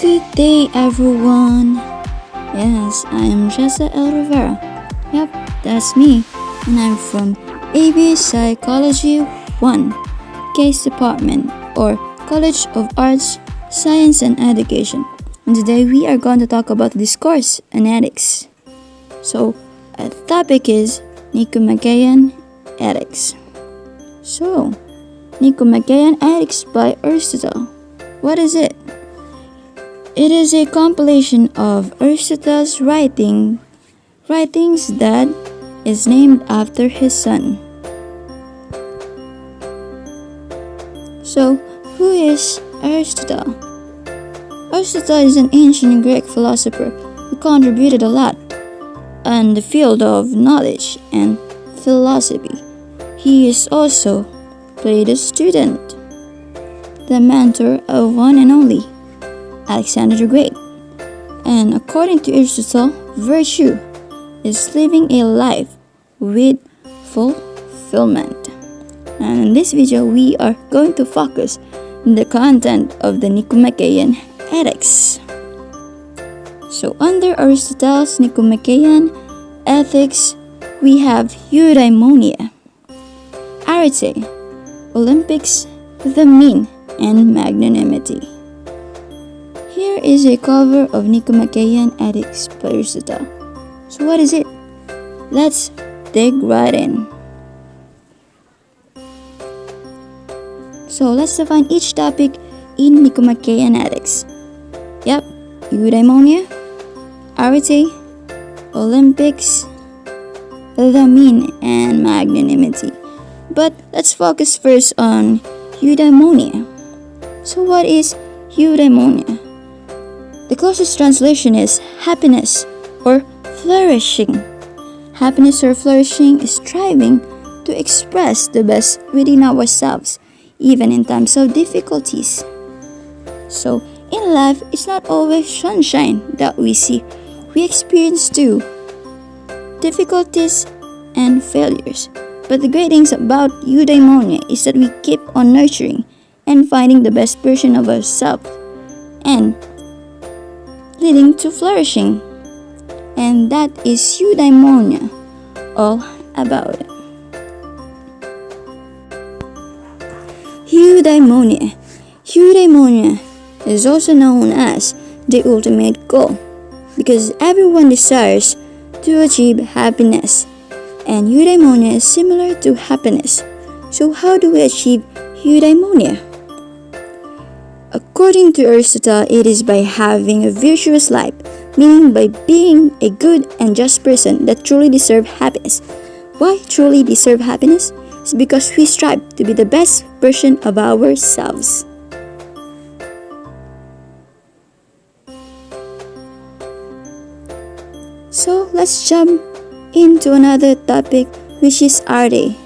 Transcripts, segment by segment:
Good day, everyone. Yes, I am Jessa El Rivera. Yep, that's me, and I'm from AB Psychology 1, Case Department, or College of Arts, Science and Education. And today we are going to talk about discourse and ethics. So, the topic is Nicomachean Ethics. So, Nicomachean Ethics by Aristotle. What is it? It is a compilation of Aristotle's writings that is named after his son. So, who is Aristotle? Aristotle is an ancient Greek philosopher who contributed a lot in the field of knowledge and philosophy. He is also Plato's student, the mentor of one and only Alexander the Great. And according to Aristotle, virtue is living a life with fulfillment. And in this video, we are going to focus on the content of the Nicomachean Ethics. So under Aristotle's Nicomachean Ethics, we have eudaimonia, arete, Olympics, the mean, and magnanimity. Here is a cover of Nicomachean Ethics by Aristotle. So what is it? Let's dig right in. So let's define each topic in Nicomachean Ethics. Yep, eudaimonia, arete, Olympics, the mean, and magnanimity. But let's focus first on eudaimonia. So what is eudaimonia? The closest translation is happiness or flourishing. Happiness or flourishing is striving to express the best within ourselves, even in times of difficulties. So, in life, it's not always sunshine that we see. We experience too difficulties and failures. But the great things about eudaimonia is that we keep on nurturing and finding the best version of ourselves, and leading to flourishing. And that is eudaimonia all about it. Eudaimonia. Eudaimonia is also known as the ultimate goal because everyone desires to achieve happiness, and eudaimonia is similar to happiness. So how do we achieve eudaimonia? According to Aristotle, it is by having a virtuous life, meaning by being a good and just person that truly deserve happiness. Why truly deserve happiness? It's because we strive to be the best version of ourselves. So let's jump into another topic, which is arete.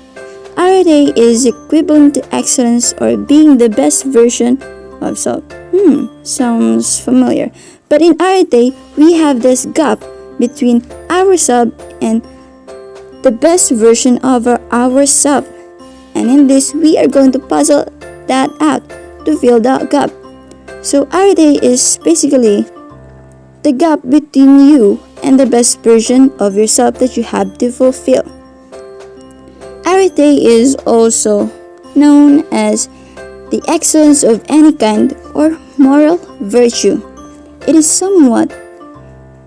Arete is equivalent to excellence or being the best version of self. Sounds familiar. But in arete, we have this gap between ourselves and the best version of ourselves. And in this, we are going to puzzle that out to fill that gap. So arete is basically the gap between you and the best version of yourself that you have to fulfill. Arete is also known as the excellence of any kind or moral virtue. It is somewhat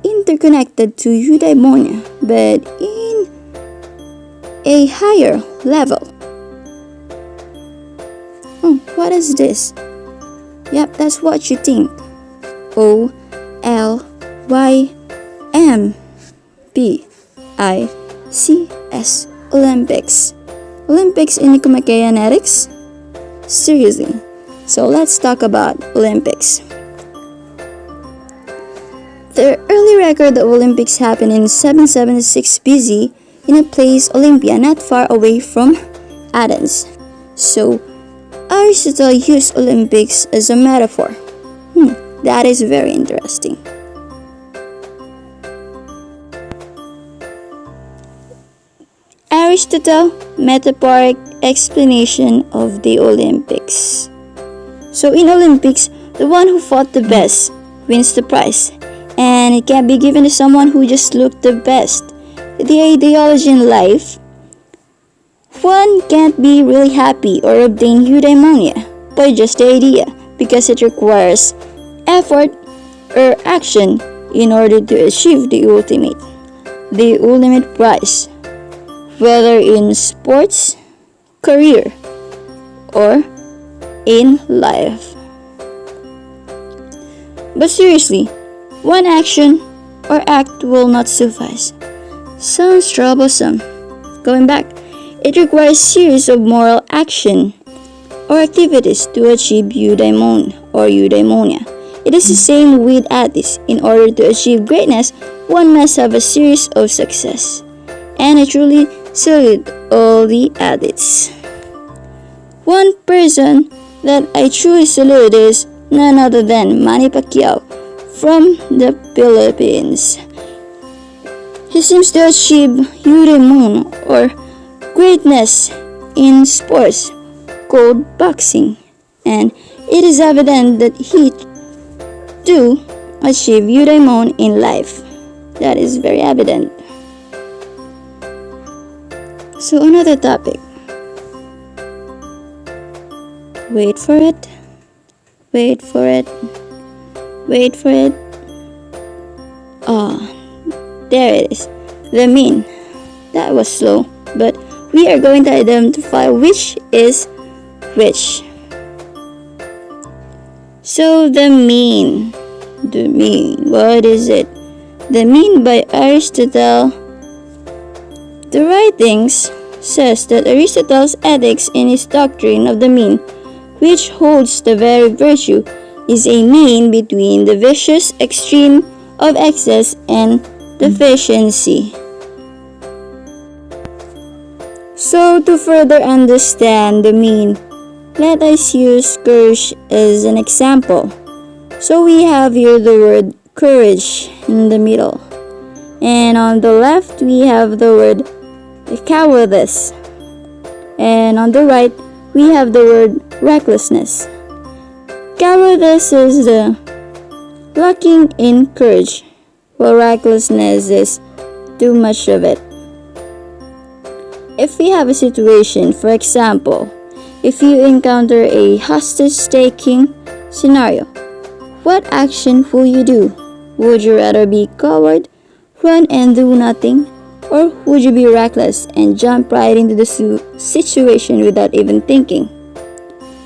interconnected to eudaimonia, but in a higher level. What is this? Yep, that's what you think. OLYMPICS, Olympics. Olympics in Nicomachean Ethics? Seriously. So let's talk about Olympics. The early record of Olympics happened in 776 BC in a place Olympia not far away from Athens. So Aristotle used Olympics as a metaphor. That is very interesting. Aristotle metaphoric explanation of the Olympics. So in Olympics, the one who fought the best wins the prize, and it can't be given to someone who just looked the best. The ideology in life, one can't be really happy or obtain eudaimonia by just the idea, because it requires effort or action in order to achieve the ultimate prize, whether in sports, career, or in life. But seriously, one action or act will not suffice. Sounds troublesome. Going back, it requires a series of moral action or activities to achieve eudaimonia. It is the same with ethics. In order to achieve greatness, one must have a series of success. And I truly salute all the athletes. One person that I truly salute is none other than Manny Pacquiao from the Philippines. He seems to achieve eudaimonia or greatness in sports called boxing, and it is evident that he too achieve eudaimonia in life. That is very evident. So another topic. Wait for it. Wait for it. Wait for it. Ah, there it is. The mean. That was slow, but we are going to identify which is which. So the mean. What is it? The mean by Aristotle. The writings says that Aristotle's ethics in his doctrine of the mean, which holds the very virtue, is a mean between the vicious extreme of excess and deficiency. So to further understand the mean, let us use courage as an example. So we have here the word courage in the middle, and on the left we have the word cowardice, and on the right we have the word recklessness. Cowardice is the lacking in courage, while recklessness is too much of it. If we have a situation, for example, if you encounter a hostage-taking scenario, what action will you do? Would you rather be coward, run and do nothing, or would you be reckless and jump right into the situation without even thinking?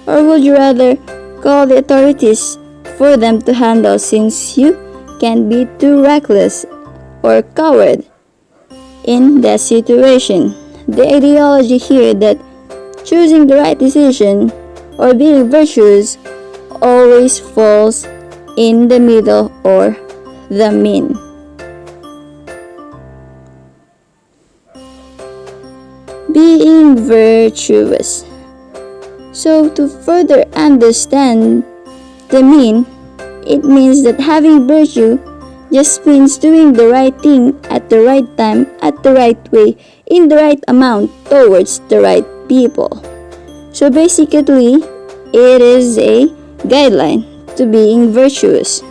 Or would you rather call the authorities for them to handle, since you can't be too reckless or coward in that situation? The ideology here that choosing the right decision or being virtuous always falls in the middle or the mean. Being virtuous. So to further understand the mean, it means that having virtue just means doing the right thing at the right time, at the right way, in the right amount, towards the right people. So basically, it is a guideline to being virtuous.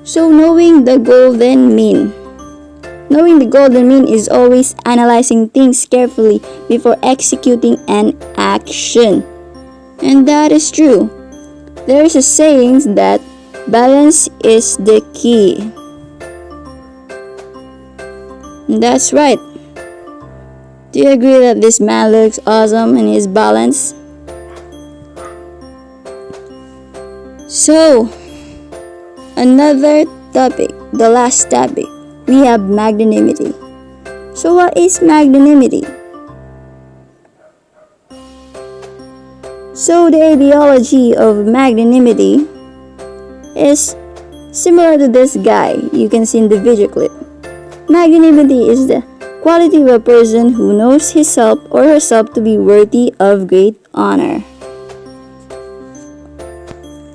So knowing the golden mean. Knowing the golden mean is always analyzing things carefully before executing an action. And that is true. There is a saying that balance is the key. And that's right. Do you agree that this man looks awesome in his balance? So, another topic, the last topic, we have magnanimity. So what is magnanimity? So the ideology of magnanimity is similar to this guy you can see in the video clip. Magnanimity is the quality of a person who knows himself or herself to be worthy of great honor.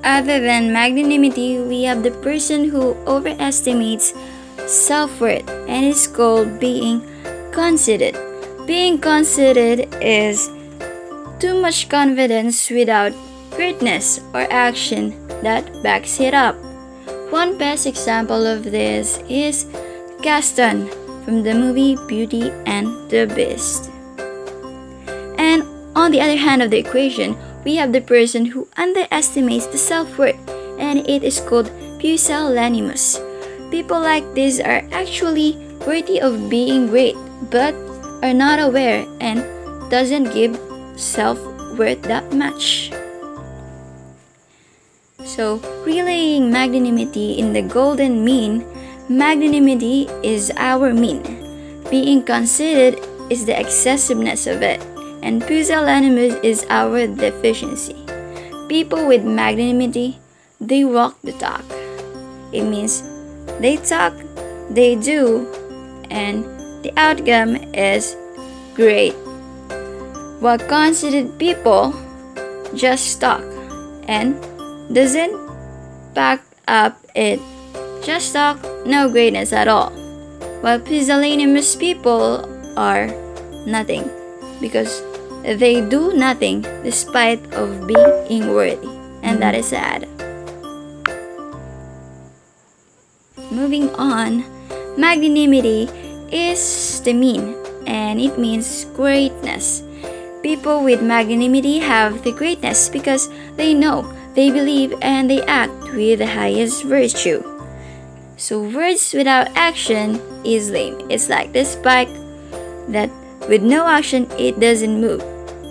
Other than magnanimity, we have the person who overestimates self-worth and is called being conceited. Being conceited is too much confidence without greatness or action that backs it up. One best example of this is Gaston from the movie Beauty and the Beast. And on the other hand of the equation, we have the person who underestimates the self-worth, and it is called pusillanimous. People like this are actually worthy of being great, but are not aware and doesn't give self-worth that much. So, relaying magnanimity in the golden mean, magnanimity is our mean. Being considered is the excessiveness of it, and pusillanimous is our deficiency. People with magnanimity, they walk the talk. It means they talk, they do, and the outcome is great. While conceited people just talk and doesn't back up it. Just talk, no greatness at all. While pusillanimous people are nothing because they do nothing despite of being worthy, and that is sad. Moving on, magnanimity is the mean, and it means greatness. People with magnanimity have the greatness because they know, they believe, and they act with the highest virtue. So words without action is lame. It's like this bike that with no action it doesn't move,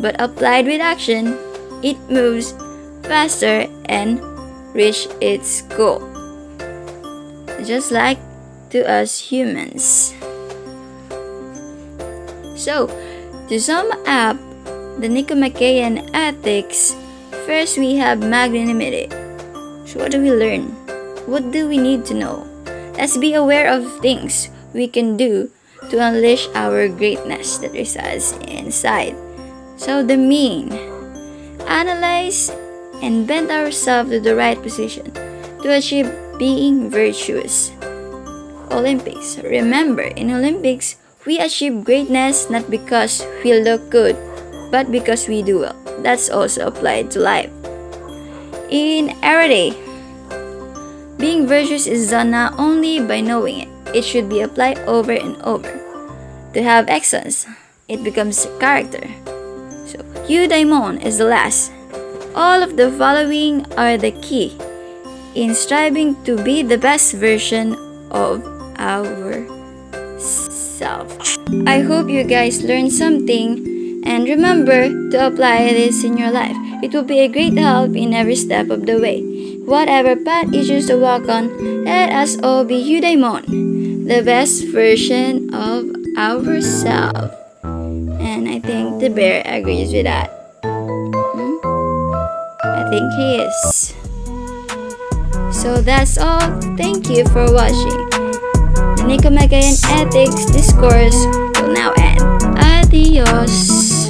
but applied with action it moves faster and reach its goal. Just like to us humans. So, to sum up the Nicomachean Ethics, first we have magnanimity. So what do we learn? What do we need to know? Let's be aware of things we can do to unleash our greatness that resides inside. So the mean. Analyze and bend ourselves to the right position to achieve being virtuous. Olympics. Remember, in Olympics, we achieve greatness not because we look good, but because we do well. That's also applied to life. In everyday, being virtuous is done not only by knowing it, it should be applied over and over. To have excellence, it becomes character. So, eudaimon is the last. All of the following are the key in striving to be the best version of ourselves. I hope you guys learned something. And remember to apply this in your life. It will be a great help in every step of the way. Whatever path you choose to walk on, let us all be eudaimon, the best version of ourselves. And I think the bear agrees with that. I think he is. So that's all. Thank you for watching. The Nicomachean Ethics discourse will now end. Adios.